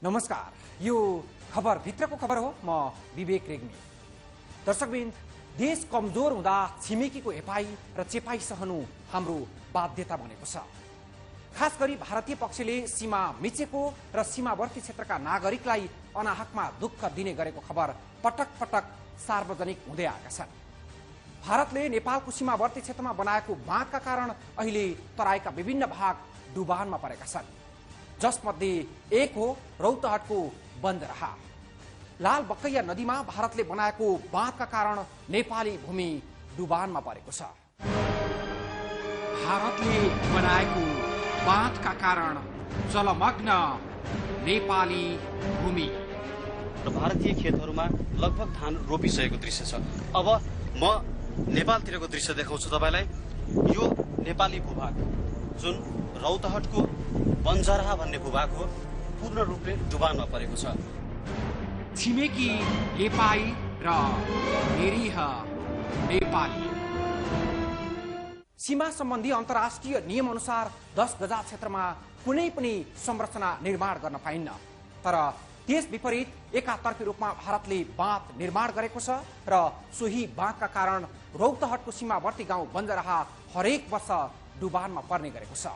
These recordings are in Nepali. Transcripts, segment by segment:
नमस्कार, यो खबर भित्रको खबर हो। म विवेक रेग्मी। दर्शकबिन, देश कमजोर हुँदा छिमेकीको हेपाई र चेपाई सहनु हाम्रो बाध्यता बनेको छ। खास गरी भारतीय पक्षले सीमा मिचेको र सीमावर्ती क्षेत्रका नागरिकलाई अनाहकमा दुःख दिने गरेको खबर पटक पटक सार्वजनिक हुँदै आएका छन्। भारतले नेपालको सीमावर्ती क्षेत्रमा बनाएको बाँधका कारण अहिले तराईका विभिन्न भाग डुबानमा परेका छन्, जसमध्ये एक हो रौतहटको बन्दरहा। लाल बकैया नदीमा भारतले बनाएको बाँधका कारण नेपाली भूमि डुबानमा परेको छ। भारतले बनाएको बाँधका कारण जलमग्न नेपाली भूमि र भारतीय खेतहरूमा लगभग धान रोपिसकेको दृश्य छ। अब म नेपालतिरको दृश्य देखाउँछु तपाईलाई। यो नेपाली भूभाग जुन रौतहटको बन्जरहा भन्ने भूभाग हो, पूर्ण रूपले डुबानमा परेको छ। छिमेकी हेपाई र निरीह नेपाली। सीमा सम्बन्धी अन्तर्राष्ट्रिय नियम अनुसार 10 गजा क्षेत्रमा कुनै पनि संरचना निर्माण गर्न पाइन्न, तर त्यस विपरीत एकातर्फी रूपमा भारतले बाँध निर्माण गरेको छ र सोही बाँधका कारण रौतहटको सीमावर्ती गाउँ बन्जरहा हरेक वर्ष डुबानमा पर्ने गरेको छ।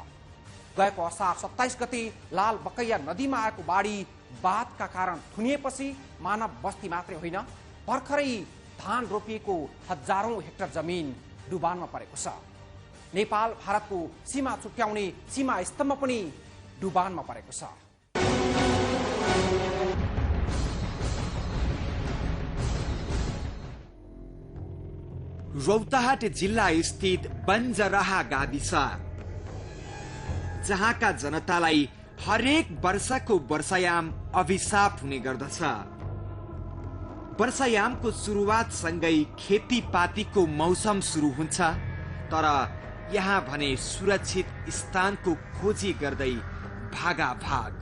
गएको असार 27 गते लाल बकैया नदीमा आएको बाढी बाँधका कारण थुनिएपछि मानव बस्ती मात्रै होइन, भर्खरै धान रोपिएको हजारौं हेक्टर जमिन डुबानमा परेको छ। नेपाल भारतको सीमा छुट्याउने सीमा स्तम्भ पनि डुबानमा परेको छ। रौतहट जिल्ला स्थित बन्जरहा गाविस, जहाँका जनतालाई हरेक वर्षको वर्षायाम अभिशाप हुने गर्दछ। वर्षायामको सुरुवात सँगै खेतीपातीको मौसम सुरु हुन्छ, तर यहाँ भने सुरक्षित स्थानको खोजी गर्दै भागाभाग।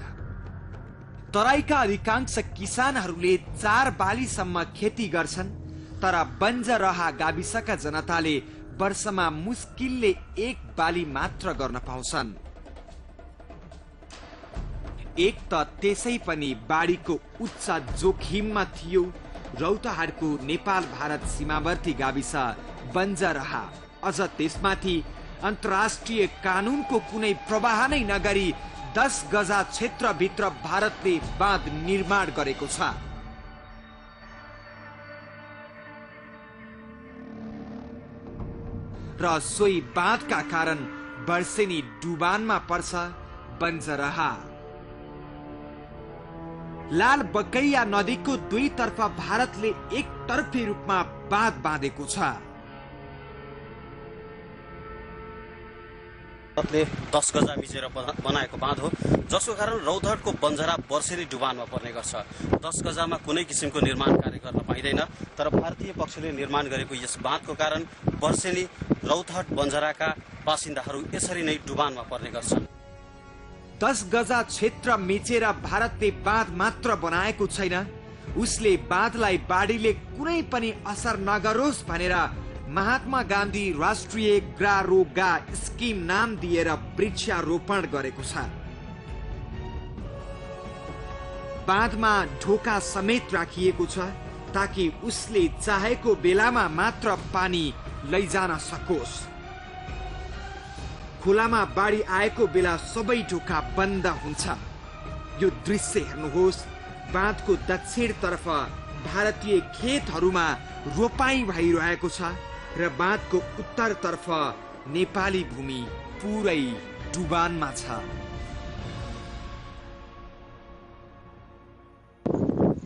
तराईका अधिकांश किसानहरूले 4 बालीसम्म खेती गर्छन्, तर बन्जरहा गाविसका जनताले वर्षमा मुस्किलले 1 बाली मात्र गर्न पाउँछन्। एक त त्यसै पनि बाढीको उच्च जोखिममा थियो रौतहटको नेपाल भारत सीमावर्ती गाविस बन्जरहा। अझ त्यसमाथि अन्तर्राष्ट्रिय कानूनको कुनै प्रवाह नै नगरी 10 गजा क्षेत्रभित्र भारतले बाँध निर्माण गरेको छ। र सोही बाँधका कारण वर्षेनी डुबानमा पर्छ बन्जरहा। लाल बकैया नदीको दुईतर्फ भारतले एकतर्फी रूपमा बाँध बाँधेको छ। भारतले 10 गजा मिचेर बनाएको बाँध हो, जसको कारण रौतहटको बन्जरहा वर्षेनी डुबानमा पर्ने गर्छ। 10 गजामा कुनै किसिमको निर्माण कार्य गर्न पाइँदैन, तर भारतीय पक्षले निर्माण गरेको यस बाँधको कारण वर्षेनी रौतहट बन्जरहाका बासिन्दाहरू यसरी नै डुबानमा पर्ने गर्छन्। 10 गजा क्षेत्र मिचेर भारतले बाँध मात्र बनाएको छैन, उसले बाँधलाई बाढीले कुनै पनि असर नगरोस् भनेर महात्मा गान्धी राष्ट्रिय ग्रारोगा स्किम नाम दिएर वृक्षारोपण गरेको छ। बाँधमा ढोका समेत राखिएको छ, ताकि उसले चाहेको बेलामा मात्र पानी लैजान सकोस्। खोलामा बाढी आएको बेला सबै ढोका बन्द हुन्छ। यो दृश्य हेर्नुहोस्। बाँधको दक्षिणतर्फ भारतीय खेतहरूमा रोपाई भइरहेको छ र बाँधको उत्तरतर्फ नेपाली भूमि पुरै डुबानमा छ।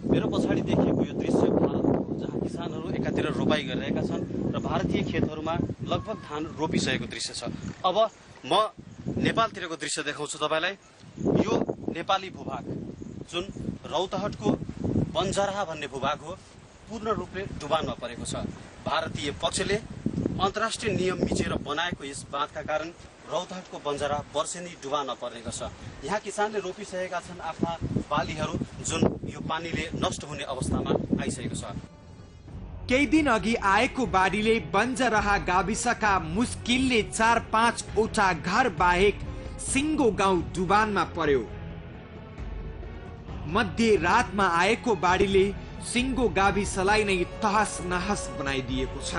मेरो पछाडि देखिएको यो दृश्य भारतको, जहाँ किसानहरू एकातिर रोपाई गरिरहेका छन् र भारतीय खेतहरूमा लगभग धान रोपिसकेको दृश्य छ। अब म नेपालतिरको दृश्य देखाउँछु तपाईलाई। यो नेपाली भूभाग जुन रौतहटको बन्जरहा भन्ने भूभाग हो, पूर्ण रूपले डुबानमा परेको छ। भारतीय पक्षले अन्तर्राष्ट्रिय नियम मिचेर बनाएको यस बाँधका कारण रौतहटको बन्जरहा वर्षेनी डुबानमा पर्ने गर्छ। यहाँ किसानले रोपिसकेका छन् आफ्ना बालीहरू, जुन यो पानीले नष्ट हुने अवस्थामा आइसकेको छ। केही दिन अघि आएको बाढीले बन्जरहा गाविसका मुस्किलले 4-5 घर बाहेक सिङ्गो गाउँ डुबानमा पर्यो। मध्यरातमा आएको बाढीले सिङ्गो गाविसलाई नै तहस नहस बनाइदिएको छ।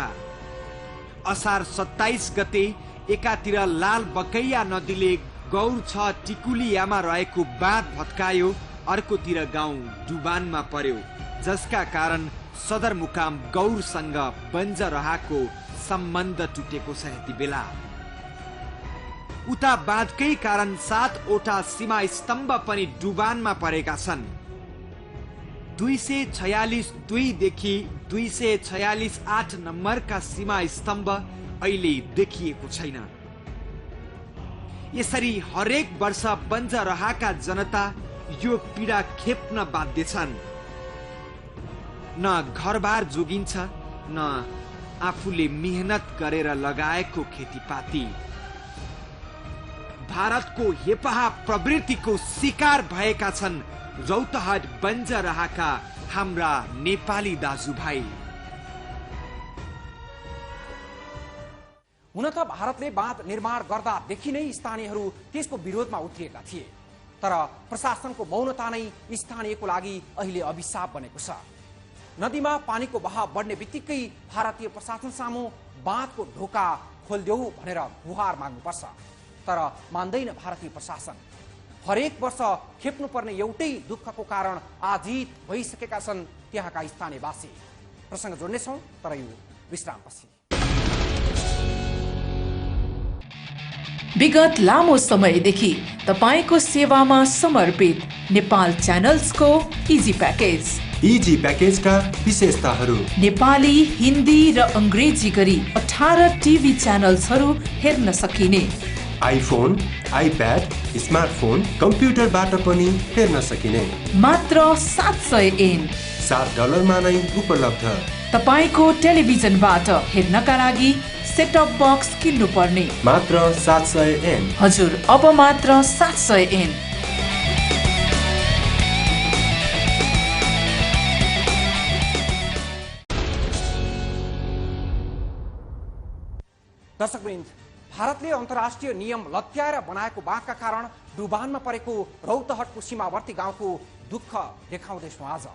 असार 27 गते एकातिर लाल बकैया नदीले गौर 6 टिकुलियामा रहेको बाँध भत्कायो, अर्कोतिर गाउँ डुबानमा पर्यो, जसका कारण सदरमुकाम गौरसँग बन्जरहाको सम्बन्ध टुटेको छ। यति बेला उता बाँधकै कारण 7वटा सीमा स्तम्भ पनि डुबानमा परेका छन्। 246(2) देखि 246(8) नम्बरका सीमा स्तम्भ अहिले देखिएको छैन। यसरी हरेक वर्ष बन्जरहाका जनता यो पीडा खेप्न बाध्य छन्। न घरबार जोगिन्छ, न आफूले मेहनत गरेर लगाएको खेतीपाती। भारतको हेपाहा प्रवृत्तिको शिकार भएका छन् रौतहट बन्जरहाका हाम्रा नेपाली दाजुभाइ। हुन त भारतले बाँध निर्माण गर्दादेखि नै स्थानीयहरू त्यसको विरोधमा उत्रिएका थिए, तर प्रशासनको मौनता नै स्थानीयको लागि अहिले अभिशाप बनेको छ। नदीमा पानीको बहाव बढ्ने बित्तिकै भारतीय प्रशासन सामु बाँधको ढोका खोलिदेऊ भनेर गुहार माग्नुपर्छ, तर मान्दैन भारतीय प्रशासन। हरेक वर्ष खेप्नुपर्ने एउटै दुःखको कारण आजित भइसकेका छन् त्यहाँका स्थानीयवासी। प्रसङ्ग जोड्नेछौँ तर यो विश्रामपछि। विगत लामो समयदेखि तपाईको सेवामा समर्पित नेपाल च्यानल्सको इजी प्याकेज। इजी प्याकेजका विशेषताहरू: नेपाली, हिन्दी र अंग्रेजी गरी 18 टिभी च्यानल्सहरू हेर्न सकिने, आइफोन, आइप्याड, स्मार्टफोन, कम्प्युटरबाट पनि हेर्न सकिने, मात्र 700 एन $7 नै उपलब्ध। तपाईको टेलिभिजनबाट हेर्नका लागि सेटअप बक्स किन्नु पर्ने, मात्र 700 एन। हजुर, अब मात्र 700 एन। दर्शकवृन्द, भारतले अन्तर्राष्ट्रिय नियम लत्याएर बनाएको बाँधका कारण डुबानमा परेको रौतहटको सीमावर्ती गाउँको दुःख देखाउँदैछौँ आज।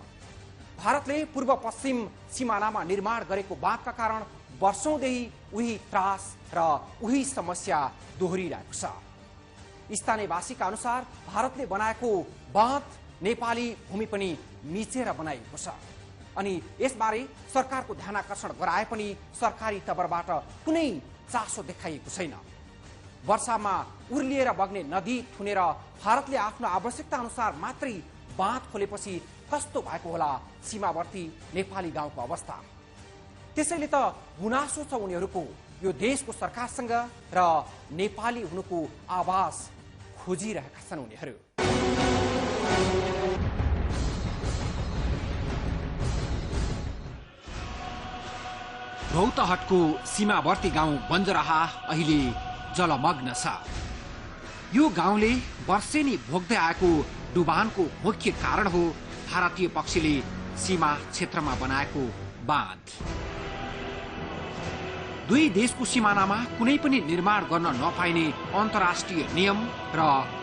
भारतले पूर्व पश्चिम सिमानामा निर्माण गरेको बाँधका कारण वर्षौंदेखि उही त्रास र उही समस्या दोहोरिरहेको छ। स्थानीयवासीका अनुसार भारतले बनाएको बाँध नेपाली भूमि पनि मिचेर बनाइएको छ, अनि यसबारे सरकारको ध्यानाकर्षण गराए पनि सरकारी तर्फबाट कुनै चासो देखाइएको छैन। वर्षामा उर्लिएर बग्ने नदी थुनेर भारतले आफ्नो आवश्यकता अनुसार मात्रै बाँध खोलेपछि कस्तो भएको होला सीमावर्ती नेपाली गाउँको अवस्था। त्यसैले त गुनासो छ उनीहरूको यो देशको सरकारसँग र नेपाली हुनुको आवाज खोजिरहेका छन् उनीहरू। रौतहटको सीमावर्ती गाउँ बन्जरहा अहिले जलमग्न छ। यो गाउँले वर्षेनी भोग्दै आएको डुबानको मुख्य कारण हो भारतीय पक्षले सीमा क्षेत्रमा बनाएको बाँध। दुई देशको सिमानामा कुनै पनि निर्माण गर्न नपाइने अन्तर्राष्ट्रिय नियम र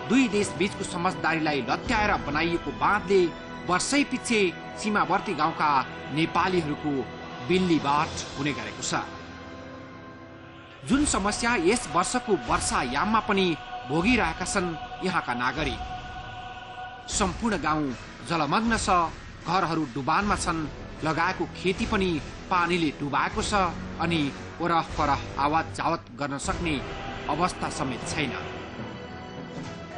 दुई देश बीचको समझदारीलाई लत्याएर बनाइएको बाँधले वर्षै पछि सीमावर्ती गाउँका नेपालीहरूको बिल्लीबाट हुने गरेको छ। जुन समस्या यस वर्षको वर्षायाममा पनि भोगिरहेका छन् यहाँका नागरिक। सम्पूर्ण गाउँ जलमग्न छ, घरहरू डुबानमा छन्, लगाएको खेती पनि पानीले डुबाएको छ, अनि वरपर आवत जावत गर्न सक्ने अवस्था समेत छैन।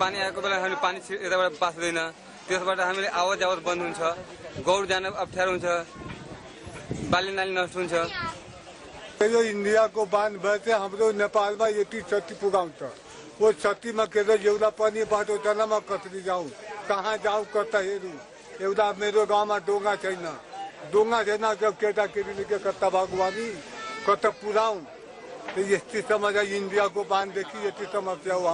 पानी आएको बेला हामी पानी यताबाट पास्दैन, त्यसबाट हामीले आवत जावत बन्द हुन्छ, गौर जान अप्ठ्यारो हुन्छ, बाली नाली नष्ट हुन्छ। जो इंडिया को बांध भए हाम्रो नेपालमा यति क्षति पुगाउँछ। वो क्षतिमा के एउटा पनि बाटो जनमा कसरी जाउँ, कहाँ जाउँ, कता हेरौँ। एउटा मेरो गाउँमा डोंगा छैन, केटाकेटीले के कता बागवानी कता पुराउँ। यस्तै समस्या इन्डियाको बाँधदेखि यति समस्या हो।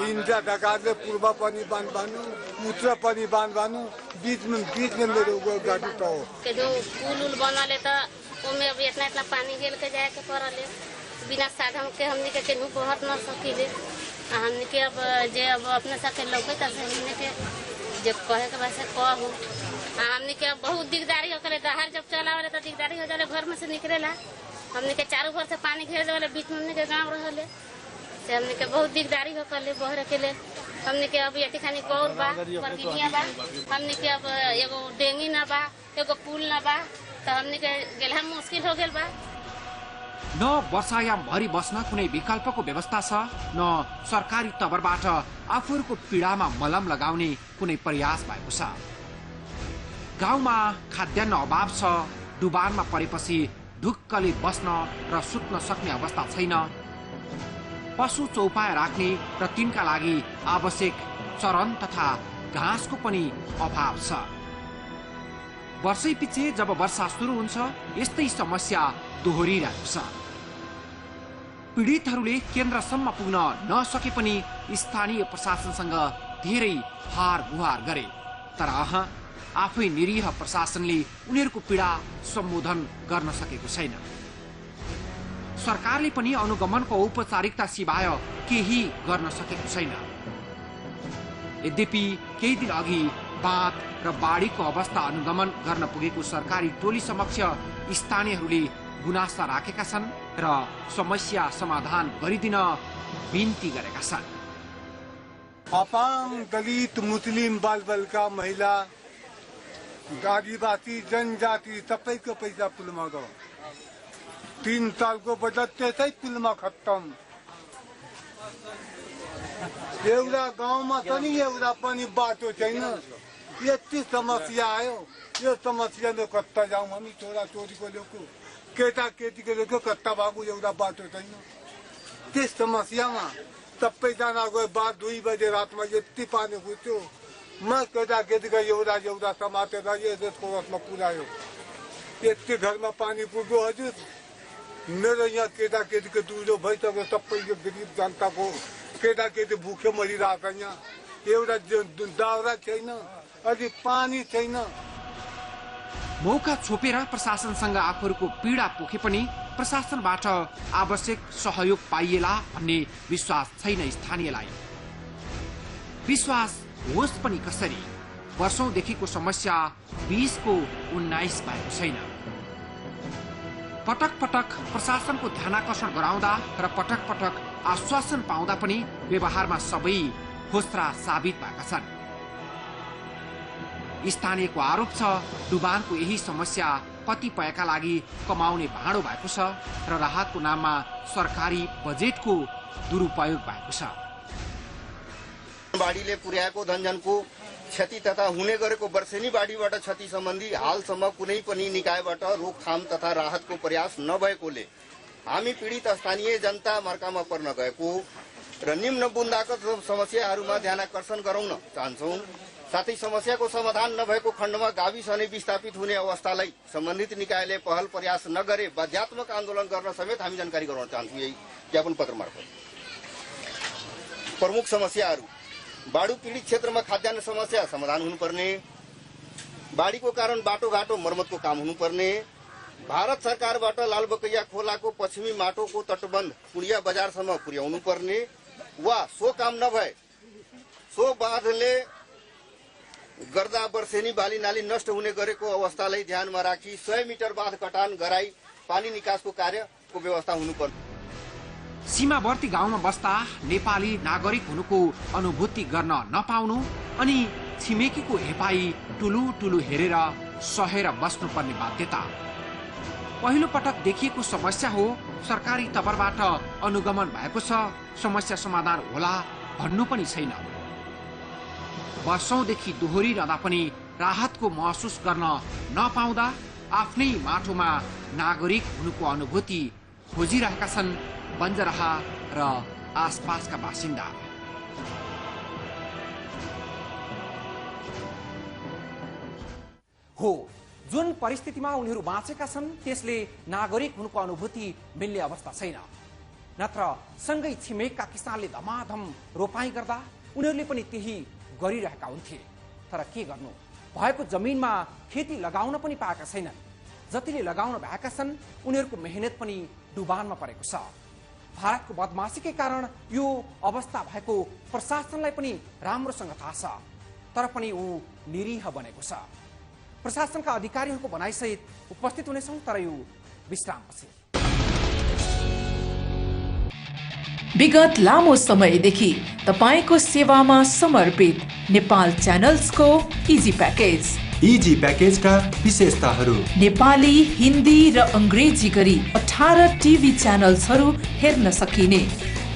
इन्डिया सरकारले पूर्व पनि बाँध बान्नु, उत्तर पनि बाँध बान्नु, बीचमा मेरो गाडी त हो। जो पुल बनाले त ओमे अब इतना पानी गेल के जाए के परले, बिना साधन के हमनी के केनू पहुंच न सकीले। हमनी के अब जे अब अपने साथे लौके त हमनी के जब कहे के वैसे कहूँ हमने के बहुत दिकदारी हो करे दहार जब चला वाले तो दिकदारी हो जाले घर में से निकलेला हमने के चारों घर से पानी घेर देले बीच में हमने के गांव रहले से हमने के बहुत दिकदारी हो करले बहर के ले हमने के अब यति खानी गौर बा परगिनिया बा हमने के अब एगो डेंगी ना बा एगो पुल ना बा तो हमने के गेलहा मुश्किल हो गेल बा न वर्षायामभरि बस्न कुनै विकल्पको व्यवस्था छ न सरकारी तवरबाट आफूहरूको पीडामा मलम लगाउने कुनै प्रयास भएको छ। गाउँमा खाद्यान्न अभाव छ, डुबानमा परेपछि ढुक्कले बस्न र सुत्न सक्ने अवस्था छैन, पशु चौपाया राख्ने र तिनका लागि आवश्यक चरन तथा घाँसको पनि अभाव छ। वर्षैपछि जब वर्षा सुरु हुन्छ यस्तै समस्या दोहोरिरहेको छ। पीडितहरूले केन्द्रसम्म पुग्न नसके पनि स्थानीय प्रशासनसँग धेरै हार गुहार गरे, तर आफै निरीह प्रशासनले उनीहरूको पीडा सम्बोधन गर्न सकेको छैन। सरकारले पनि अनुगमनको औपचारिकता सिवाय केही गर्न सकेको छैन। यद्यपि केही दिन अघि बाँध र बाढीको अवस्था अनुगमन गर्न पुगेको सरकारी टोली समक्ष स्थानीयहरूले गुनासा राखेका छन् र समस्या समाधान गरिदिन बिन्ती गरेका छन्। अपाङ दलित मुस्लिम बालबालिका महिला आदिवासी जनजाति सबैको पैसा पुलमा गयो। 3 सालको बजेट त्यसै पुलमा खत्तम। एउटा गाउँमा पनि एउटा पनि बाटो छैन। यति समस्या आयो। यो समस्याले कता जाउँ हामी छोरा छोरीको लोको केटा केटीको लोको कता भागु एउटा बाटो छैन। त्यस समस्यामा सबैजना गयो। 2 बजे रातमा यति पानी घुस्यो। म केटा केटीको एउटा समातेर यसको रसमा पुऱ्यायो। यति घरमा पानी पुग्यो हजुर। मेरो यहाँ केटा केटीको दुधो भइसक्यो। सबै यो गरिब जनताको केटा केटी भुखे मरिरहेको छ। यहाँ एउटा दाउरा छैन, अलि पानी छैन। मौका छोपेर प्रशासनसँग आफूहरूको पीडा पोखे पनि प्रशासनबाट आवश्यक सहयोग पाइएला भन्ने विश्वास छैन स्थानीयलाई। विश्वास होस् पनि कसरी, वर्षौंदेखिको समस्या 20 को 19 भएको छैन। पटक पटक प्रशासनको ध्यानाकर्षण गराउँदा र पटक पटक आश्वासन पाउँदा पनि व्यवहारमा सबै खोस्रा साबित भएका छन्। स्थानीयको आरोप छ डुबानको यही समस्या कतिपयका लागि कमाउने भाँडो भएको छ र राहतको नाममा सरकारी बजेटको दुरुपयोग भएको छ। बाढीले पुर्याएको धनजनको क्षति तथा हुने गरेको वर्षेनी बाढीबाट क्षति सम्बन्धी हालसम्म कुनै पनि निकायबाट रोकथाम तथा राहतको प्रयास नभएकोले हामी पीडित स्थानीय जनता मर्कामा पर्न गएको र निम्न बुन्दाको समस्याहरूमा ध्यानाकर्षण गराउन चाहन्छौं। साथै समस्याको समाधान नभएको खण्डमा गाविस नै विस्थापित हुने अवस्थालाई सम्बन्धित निकायले पहल प्रयास नगरे बाध्यात्मक आन्दोलन गर्न समेत हामी जानकारी गराउन चाहन्छौं। यही ज्ञापन पत्र मार्फत प्रमुख समस्याहरू: बाढी पीडित क्षेत्रमा खाद्यान्न समस्या समाधान हुनुपर्ने, बाढीको कारण बाटोघाटो मर्मतको काम हुनुपर्ने, भारत सरकारबाट लालबकैया खोलाको पश्चिमी माटोको तटबन्ध पुडिया बजारसम्म पुर्याउनु पर्ने वा सो काम नभए सो बाँधले गर्दा वर्षेनी बाली नाली नष्ट हुने गरेको अवस्थालाई ध्यानमा राखी 100 मिटर बाँध कटान गराई पानी निकासको कार्यको व्यवस्था हुनुपर्छ। सीमावर्ती गाउँमा बस्दा नेपाली नागरिक हुनुको अनुभूति गर्न नपाउनु अनि छिमेकीको हेपाई टुलु हेरेर सहेर बस्नुपर्ने बाध्यता पहिलो पटक देखिएको समस्या हो। सरकारी तवरबाट अनुगमन भएको छ, समस्या समाधान होला भन्नु पनि छैन। वर्षौंदेखि दोहोरिरहँदा पनि राहतको महसुस गर्न नपाउँदा आफ्नै माटोमा नागरिक हुनुको अनुभूति खोजिरहेका छन् बन्जरहा र आसपासका बासिन्दा। हो, जुन परिस्थितिमा उनीहरू बाँचेका छन् त्यसले नागरिक हुनुको अनुभूति मिल्ने अवस्था छैन। नत्र सँगै छिमेकका किसानले धमाधम रोपाई गर्दा उनीहरूले पनि त्यही गरिरहेका हुन्थे। तर के गर्नु, भएको जमिनमा खेती लगाउन पनि पाएका छैनन्। जतिले लगाउन भएका छन् उनीहरूको मेहनत पनि डुबानमा परेको छ। भारतको बदमाशीकै कारण यो अवस्था भएको प्रशासनलाई पनि राम्रोसँग थाहा छ। तर पनि ऊ निरीह बनेको छ। प्रशासनका अधिकारीहरूको भनाइसहित उपस्थित हुनेछौँ, तर यो विश्रामपछि। विगत लामो समयदेखि तपाईको सेवामा समर्पित नेपाल च्यानल्सको इजी प्याकेज। इजी प्याकेजका विशेषताहरू: नेपाली, हिन्दी र अंग्रेजी गरी 18 टिभी च्यानल्सहरू हेर्न सकिने,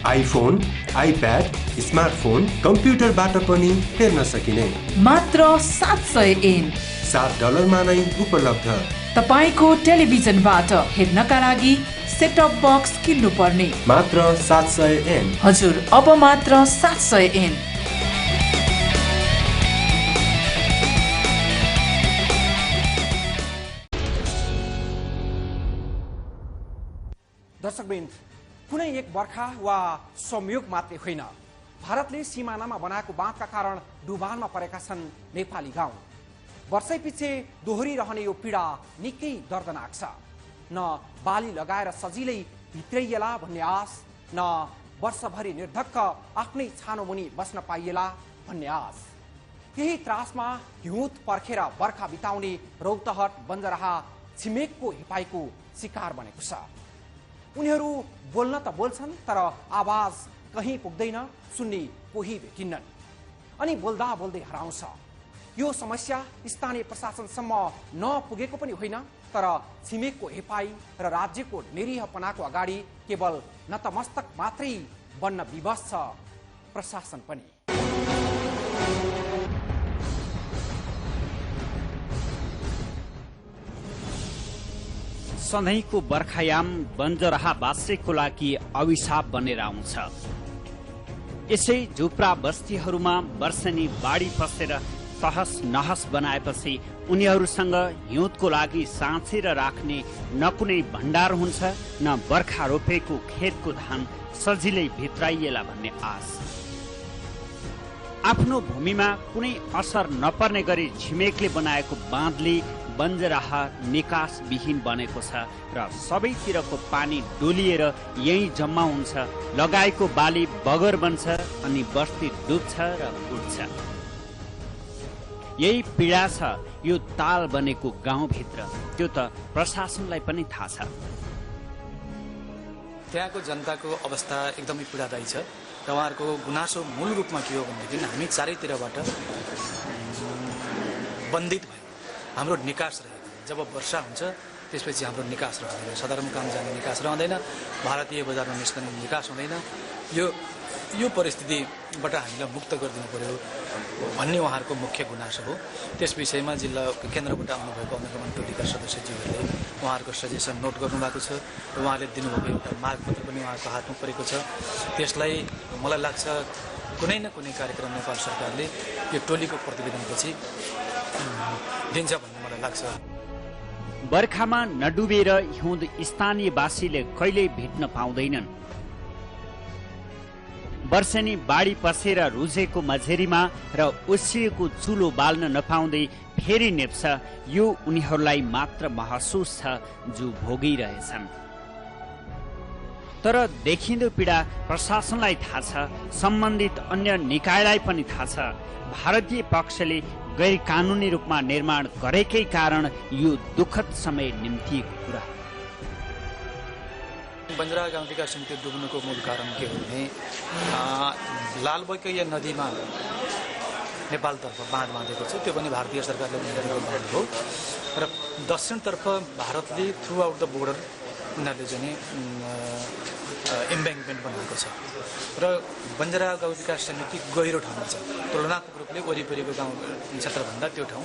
आइफोन, आइप्याड, स्मार्टफोन, कम्प्युटरबाट पनि हेर्न सकिने, मात्र 700 एन। $7 नै उपलब्ध। तपाईको टेलिभिजनबाट हेर्नका लागि सेटअप बक्स किन्नु पर्ने, मात्र 700 एन। हजुर, अब मात्र 700 एन। दर्शकवृन्द, कुनै एक बर्खा वा संयोग मात्रै होइन, भारतले सिमानामा बनाएको बाँधका कारण डुबानमा परेका छन् नेपाली गाउँ। वर्षैपछि दोहोरिरहने यो पीडा निकै दर्दनाक छ। न बाली लगाएर सजिलै भित्रैएला भन्ने आश, न वर्षभरि निर्धक्क आफ्नै छानो मुनि बस्न पाइएला भन्ने आश। यही त्रासमा हिउँद पर्खेर बर्खा बिताउने रौतहट बन्जरहा छिमेकको हिपाइको शिकार बनेको छ। उनीहरू बोल्न त बोल्छन्, तर आवाज कहीँ पुग्दैन, सुन्ने कोही भेटिन्नन्, अनि बोल्दा बोल्दै हराउँछ। यो समस्या स्थानीय प्रशासनसम्म नपुगेको पनि होइन, तर छिमेकको हेपाई र राज्यको निरीहपनाको अगाडि केवल नतमस्तक मात्रै बन्न विवश छ प्रशासन पनि। सधैँको बर्खायाम बन्जरहा बासेको लागि अभिशाप बनेर आउँछ। यसै झुप्रा बस्तीहरूमा वर्षेनी बाढी पसेर तहस नहस बनाएपछि उनीहरूसँग हिउँदको लागि साँचेर राख्ने न कुनै भण्डार हुन्छ, न बर्खा रोपेको खेतको धान सजिलै भित्राइएला भन्ने आश। आफ्नो भूमिमा कुनै असर नपर्ने गरी छिमेकले बनाएको बाँधले बन्जरहा निकासविहीन बनेको छ र सबैतिरको पानी डोलिएर यही जम्मा हुन्छ, लगाएको बाली बगर बन्छ अनि बस्ती डुब्छ र उड्छ। यही पीडा छ यो ताल बनेको गाउँभित्र, त्यो त प्रशासनलाई पनि थाहा छ। त्यहाँको जनताको अवस्था एकदमै पीडादायी छ र उहाँहरूको गुनासो मूल रूपमा के हो भनेदेखि हामी चारैतिरबाट बन्दित भयो। हाम्रो निकास रहेको, जब वर्षा हुन्छ त्यसपछि हाम्रो निकास रहँदैन, सदरमुकाम जाने निकास रहँदैन, भारतीय बजारमा निस्कने निकास हुँदैन। यो परिस्थितिबाट हामीलाई मुक्त गरिदिनु पर्यो भन्ने उहाँहरूको मुख्य गुनासो हो। त्यस विषयमा जिल्ला केन्द्रबाट आउनुभएको अनुगमन टोलीका सदस्यज्यूहरूले उहाँहरूको सजेसन नोट गर्नुभएको छ र उहाँले दिनुभएको एउटा मागपत्र पनि उहाँको हातमा परेको छ। त्यसलाई मलाई लाग्छ कुनै न कुनै कार्यक्रम नेपाल सरकारले यो टोलीको प्रतिवेदनपछि दिन्छ भन्ने मलाई लाग्छ। बर्खामा नडुबेर हिउँद स्थानीयवासीले कहिल्यै भेट्न पाउँदैनन्। वर्षेनी बाढी पसेर रुझेको मझेरीमा र उसिएको चुलो बाल्न नपाउँदै फेरि नेप्छ, यो उनीहरूलाई मात्र महसुस छ जो भोगिरहेछन्। तर देखिँदो पीडा प्रशासनलाई थाहा छ, सम्बन्धित अन्य निकायलाई पनि थाहा छ। भारतीय पक्षले गैर कानुनी रूपमा निर्माण गरेकै कारण यो दुःखद समय निम्तिएको कुरा। बन्जरहा गाउँ विकास समिति डुब्नुको मूल कारण के हो भने लालबैकैया नदीमा नेपालतर्फ बाँध बाँधेको छ, त्यो पनि भारतीय सरकारले गरेको बाँध हो र दक्षिणतर्फ भारतले थ्रु आउट द बोर्डर उनीहरूले चाहिँ इम्ब्याङ्कमेन्ट बनाएको छ र बन्जरहा गाउँ विकास समिति गहिरो ठाउँमा छ। तुलनात्मक रूपले वरिपरिको गाउँ क्षेत्रभन्दा त्यो ठाउँ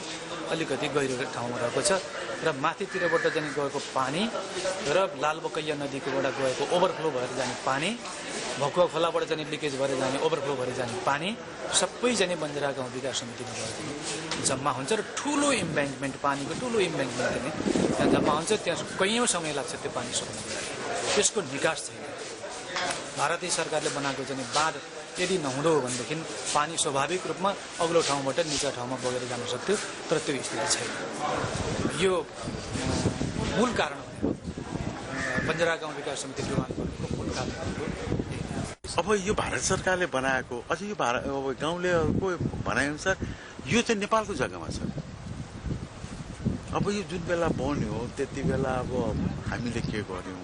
अलिकति गहिरो ठाउँमा रहेको छ र माथितिरबाट जाने गएको पानी र लालबकैया नदीकोबाट गएको ओभरफ्लो भएर जाने पानी, भकुवा खोलाबाट जाने लिकेज भएर जाने ओभरफ्लो भएर जाने पानी सबै जाने बन्जरहा गाउँ विकास समितिमा गएर जम्मा हुन्छ र ठुलो इम्ब्याङ्कमेन्ट, पानीको ठुलो इम्ब्याङ्कमेन्ट चाहिँ त्यहाँ जम्मा हुन्छ। त्यहाँ कैयौँ समय लाग्छ त्यो पानी सुक्नको लागि, त्यसको निकास छैन। भारतीय सरकारले बनाएको चाहिँ बाँध यदि नहुँदो हो भनेदेखि पानी स्वाभाविक रूपमा अग्लो ठाउँबाट निचा ठाउँमा बगेर जान सक्थ्यो, तर त्यो स्थिति छैन। यो मूल कारण बन्जरहा गाउँ विकास समिति डुबानको मूल कारण हो। अब यो भारत सरकारले बनाएको, अझ यो गाउँलेहरूको भनाइअनुसार यो चाहिँ नेपालको जग्गामा छ। अब यो जुन बेला बन्यो त्यति बेला अब हामीले के गर्यौं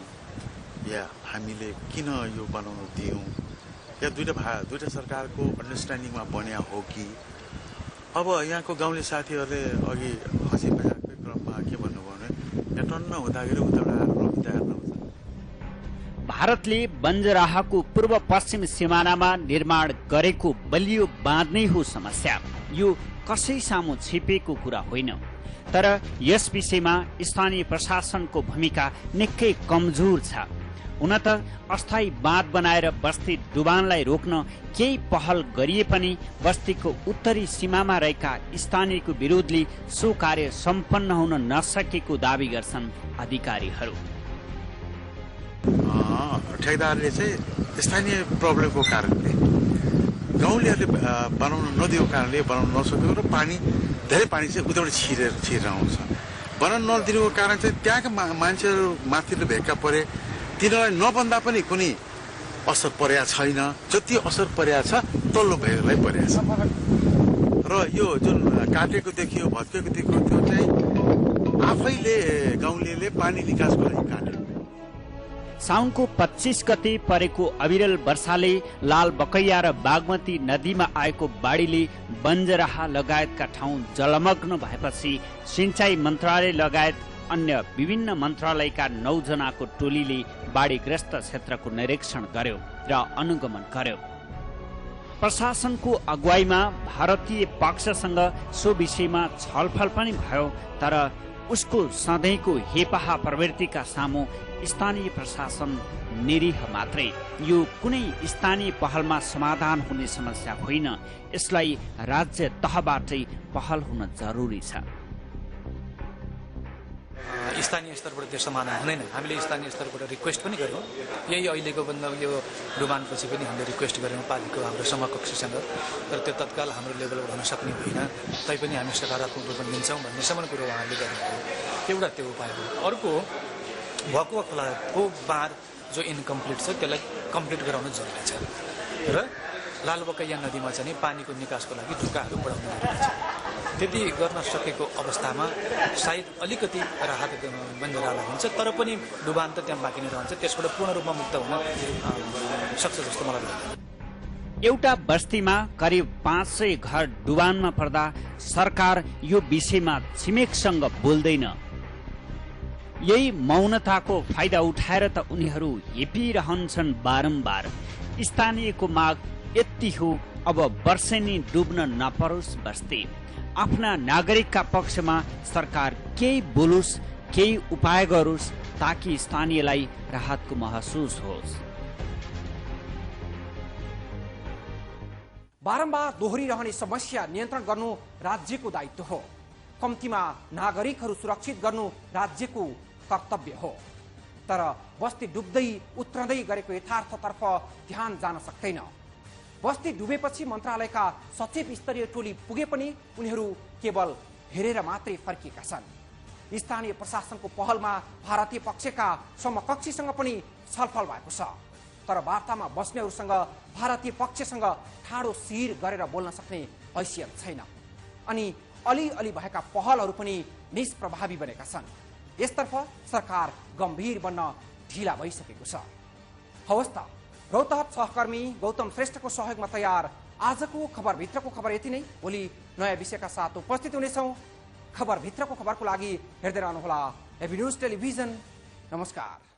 या हामीले किन यो बनाउन दियौं या दुईटा सरकारको अन्डरस्ट्यान्डिङमा बन्या हो कि अब यहाँको गाउँले साथीहरूले अघि हाँसी मजाकको क्रममा के भन्नुभयो भने यहाँ टन्न हुँदाखेरि उताबाट रोकिँदा हेर्नुहुन्छ। भारतले बन्जराहको पूर्व पश्चिम सिमानामा निर्माण गरेको बलियो बाँध नै हो समस्या। यो कसै सामु छिपेको कुरा होइन, तर यस विषयमा स्थानीय प्रशासनको भूमिका निकै कमजोर छ। हुन त अस्थायी बाँध बनाएर बस्ती डुबानलाई रोक्न केही पहल गरिए पनि बस्तीको उत्तरी सीमामा रहेका स्थानीयको विरोधले सो कार्य सम्पन्न हुन नसकेको दावी गर्छन् अधिकारीहरू। ठेकेदारले चाहिँ स्थानीय प्रब्लमको कारणले गाउँलेहरूले बनाउन नदिएको कारणले बनाउन नसकेको र धेरै पानी चाहिँ उताबाट छिरेर आउँछ। बनाउन नदिनुको कारण चाहिँ त्यहाँका मान्छेहरू माथिल्लो भेगका परे, तिनीहरूलाई नबन्दा पनि कुनै असर परेको छैन। जति असर परेको छ तल्लो भेगलाई परेको छ र यो जुन काटेको देखियो भत्केको देखियो त्यो चाहिँ आफैले गाउँलेले पानी निकासको लागि काट्यो। साउनको 25 गते परेको अविरल वर्षाले लाल बकैया र बागमती नदीमा आएको बाढीले बन्जराहा लगायतका ठाउँ जलमग्न भएपछि सिंचाई मन्त्रालय लगायत अन्य विभिन्न मन्त्रालयका 9 जनाको टोलीले बाढीग्रस्त क्षेत्रको निरीक्षण गर्यो र अनुगमन गर्यो। प्रशासनको अगुवाईमा भारतीय पक्षसँग सो विषयमा छलफल पनि भयो, तर उसको सधैँको हेपाहा प्रवृत्तिका सामु स्थानीय प्रशासन निरीह मात्रै। यो कुनै स्थानीय पहलमा समाधान हुने समस्या होइन, यसलाई राज्य तहबाटै पहल हुन जरुरी छ। स्थानीय स्तरबाट त्यो समाधान हुँदैन। हामीले स्थानीय स्तरबाट रिक्वेस्ट पनि गर्यौँ। यही अहिलेको यो डुबानपछि पनि हामीले रिक्वेस्ट गर्यौँ पालिकाको हाम्रो समकक्षीसँग, तर त्यो तत्काल हाम्रो लेभलबाट हुन सक्ने होइन। तैपनि हामी सकारात्मक रूपमा लिन्छौँ भन्नेसम्म कुरो उहाँहरूले गर्नुभयो। एउटा त्यो उपाय हो। अर्को भकुवा खोलाको बाँध जो इन्कम्प्लिट छ त्यसलाई कम्प्लिट गराउन जरुरी छ र लालबकैया नदीमा चाहिँ पानीको निकासको लागि ढुक्काहरू बढाउन जरुरी छ। त्यति गर्न सकेको अवस्थामा सायद अलिकति राहत बन्जरालाई हुन्छ, तर पनि डुबान त त्यहाँ बाँकी नै रहन्छ। त्यसबाट पूर्ण रूपमा मुक्त हुन सक्छ जस्तो मलाई लाग्छ। एउटा बस्तीमा करिब 500 घर डुबानमा पर्दा सरकार यो विषयमा छिमेकसँग बोल्दैन। यही मौनताको फाइदा उठाएर त उनीहरू हेपिरहन्छन् बारम्बार। स्थानीयको माग यति हो, अब वर्षेनी डुब्न नपरोस् बस्ती। आफ्ना नागरिकका पक्षमा सरकार केही बोलोस्, केही उपाय गरोस्, ताकि स्थानीयलाई राहतको महसुस होस्। बारम्बार दोहोरिरहने समस्या नियन्त्रण गर्नु राज्यको दायित्व हो। कम्तीमा नागरिकहरू सुरक्षित गर्नु राज्यको कर्तव्य हो। तर बस्ती डुब्दै उत्रँदै गरेको यथार्थतर्फ ध्यान जान सक्दैन। बस्ती डुबेपछि मन्त्रालयका सचिव स्तरीय टोली पुगे पनि उनीहरू केवल हेरेर मात्रै फर्किएका छन्। स्थानीय प्रशासनको पहलमा भारतीय पक्षका समकक्षीसँग पनि छलफल भएको छ, तर वार्तामा बस्नेहरूसँग भारतीय पक्षसँग ठाडो शिर गरेर बोल्न सक्ने हैसियत छैन। अनि अलिअलि भएका पहलहरू पनि निष्प्रभावी बनेका छन्। यसतर्फ सरकार गम्भीर बन्न ढिला भइसकेको छ। हवस् त, रौतहट सहकर्मी गौतम श्रेष्ठको सहयोगमा तयार आजको खबरभित्रको खबर यति नै। भोलि नयाँ विषयका साथ उपस्थित हुनेछौँ। खबरभित्रको खबरको लागि हेर्दै रहनुहोला एबी न्यूज टेलिभिजन। नमस्कार।